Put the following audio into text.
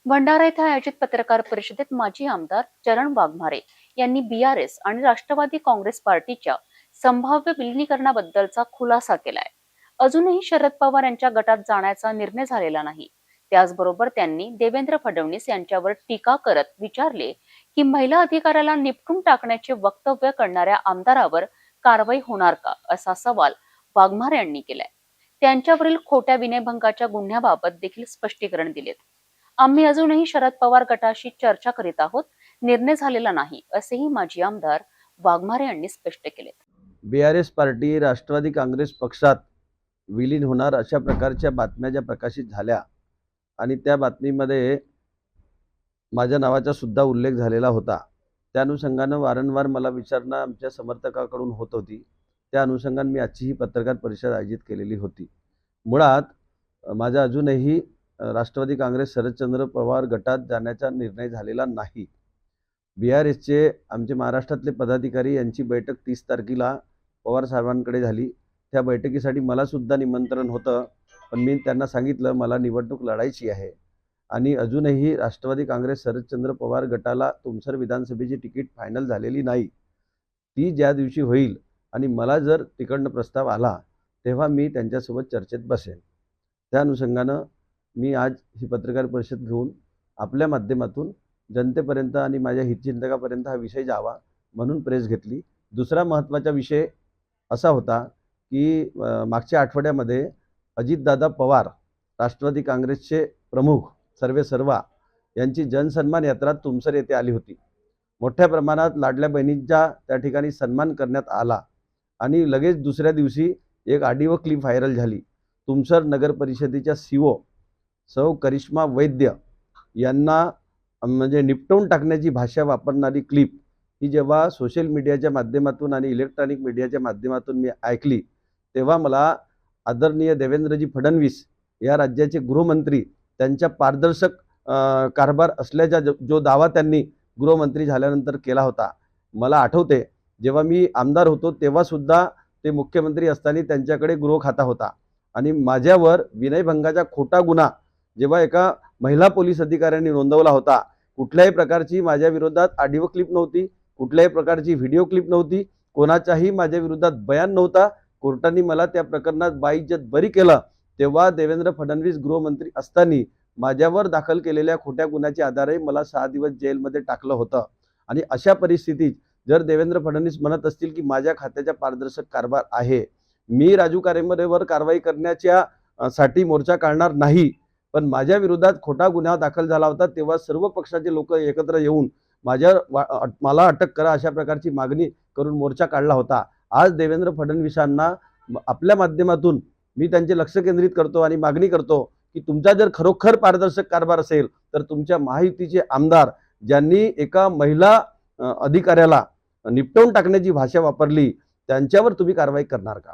भंडारा येथे आयोजित पत्रकार परिषदेत माजी आमदार चरण वाघमारे यांनी बीआरएस आणि राष्ट्रवादी काँग्रेस पार्टीच्या संभाव्य विलिनीकरणाबद्दलचा खुलासा केलाय. अजूनही शरद पवार यांच्या गटात जाण्याचा निर्णय झालेला नाही. त्याचबरोबर त्यांनी देवेंद्र फडणवीस यांच्यावर टीका करत विचारले की महिला अधिकाऱ्याला निपटून टाकण्याचे वक्तव्य करणाऱ्या आमदारावर कारवाई होणार का, असा सवाल वाघमारे यांनी केलाय. त्यांच्यावरील खोट्या विनयभंगाच्या गुन्ह्याबाबत देखील स्पष्टीकरण दिलेत. आम्ही अजूनही शरद पवार गटाशी चर्चा करीत आहोत, निर्णय झालेला नाही, असेही माजी आमदार वाघमारे यांनी स्पष्ट केले. बीआरएस पार्टी राष्ट्रवादी काँग्रेस पक्षात विलीन होणार अशा प्रकारच्या बातम्या ज्या प्रकाशित झाल्या आणि त्या बातमीमध्ये माझ्या नावाचा सुद्धा उल्लेख झालेला होता, त्या अनुषंगानं वारंवार मला विचारणा आमच्या समर्थकाकडून होत होती. त्या अनुषंगाने मी आजची ही पत्रकार परिषद आयोजित केलेली होती. मुळात माझा अजूनही राष्ट्रवादी काँग्रेस शरदचंद्र पवार गटात जाण्याचा निर्णय झालेला नाही. बीआरएसचे आमचे महाराष्ट्रातले पदाधिकारी यांची बैठक 30 तारखेला पवार साहेबांकडे झाली. त्या बैठकीसाठी मला सुद्धा निमंत्रण होतं, पण मी त्यांना सांगितलं मला निवडणूक लढायची आहे आणि अजूनही राष्ट्रवादी काँग्रेस शरदचंद्र पवार गटाला तुमसर विधानसभेची तिकीट फायनल झालेली नाही. ती ज्या दिवशी होईल आणि मला जर तिकडनं प्रस्ताव आला तेव्हा मी त्यांच्यासोबत चर्चेत बसेन. त्या अनुषंगानं मी आज ही पत्रकार परिषद घेऊन आपल्या माध्यमातून जनतेपर्यंत आणि माझ्या हितचिंतकापर्यंत हा विषय जावा म्हणून प्रेस घेतली. दुसरा महत्त्वाचा विषय असा होता की मागच्या आठवड्यामध्ये अजितदादा पवार राष्ट्रवादी काँग्रेसचे प्रमुख सर्वेसर्वा यांची जनसन्मान यात्रा तुमसर येथे आली होती. मोठ्या प्रमाणात लाडल्या बहिणींचा त्या ठिकाणी सन्मान करण्यात आला आणि लगेच दुसऱ्या दिवशी एक ऑडिओ क्लिप व्हायरल झाली. तुमसर नगर परिषदेच्या सीओ सौ करिश्मा वैद्य यांना म्हणजे निपटवून टाकण्याची भाषा वापरणारी क्लिप ही जेव्हा सोशल मीडियाच्या माध्यमातून आणि इलेक्ट्रॉनिक मीडियाच्या माध्यमातून मी ऐकली तेव्हा मला आदरणीय देवेंद्रजी फडणवीस या राज्याचे गृहमंत्री त्यांच्या पारदर्शक कारभार असल्याचा जो दावा त्यांनी गृहमंत्री झाल्यानंतर केला होता. मला आठवते जेव्हा मी आमदार होतो तेव्हा सुद्धा ते मुख्यमंत्री असताना त्यांच्याकडे गृह खाता होता आणि माझ्यावर विनयभंगाचा खोटा गुन्हा जेव्हा एका महिला पोलीस अधिकाऱ्यांनी नोंदवला होता, कुठल्याही प्रकारची माझ्या विरोधात ऑडिओ क्लिप नव्हती, कुठल्याही प्रकारची व्हिडिओ क्लिप नव्हती, कोणाचाही माझ्या विरोधात बयान नव्हता. कोर्टाने मला त्या प्रकरणात बाइज्जत बरी केलं. तेव्हा देवेंद्र फडणवीस गृहमंत्री असताना माझ्यावर दाखल केलेल्या खोट्या गुन्ह्याच्या आधारे मला 6 दिवस जेलमध्ये टाकलं होतं. आणि अशा परिस्थितीत जर देवेंद्र फडणवीस म्हणत असतील की माझ्या खात्याचा पारदर्शक कारभार आहे, मी राजू कारेंबरेवर कारवाई करण्याच्या साठी मोर्चा काढणार नाही. पण माझ्या विरोधात खोटा गुन्हा दाखल झाला होता तेव्हा सर्व पक्षाचे लोक एकत्र येऊन मला अटक करा अशा प्रकारची मागणी करून मोर्चा काढला होता. आज देवेंद्र फडणवीसांना आपल्या माध्यमातून मी त्यांचे लक्ष केंद्रित करतो आणि मागणी करतो की तुमचा जर खरोखर पारदर्शक कारभार असेल तर तुमच्या महायुतीचे आमदार ज्यांनी एका महिला अधिकाऱ्याला निपटवून टाकण्याची भाषा वापरली त्यांच्यावर तुम्ही कारवाई करणार का?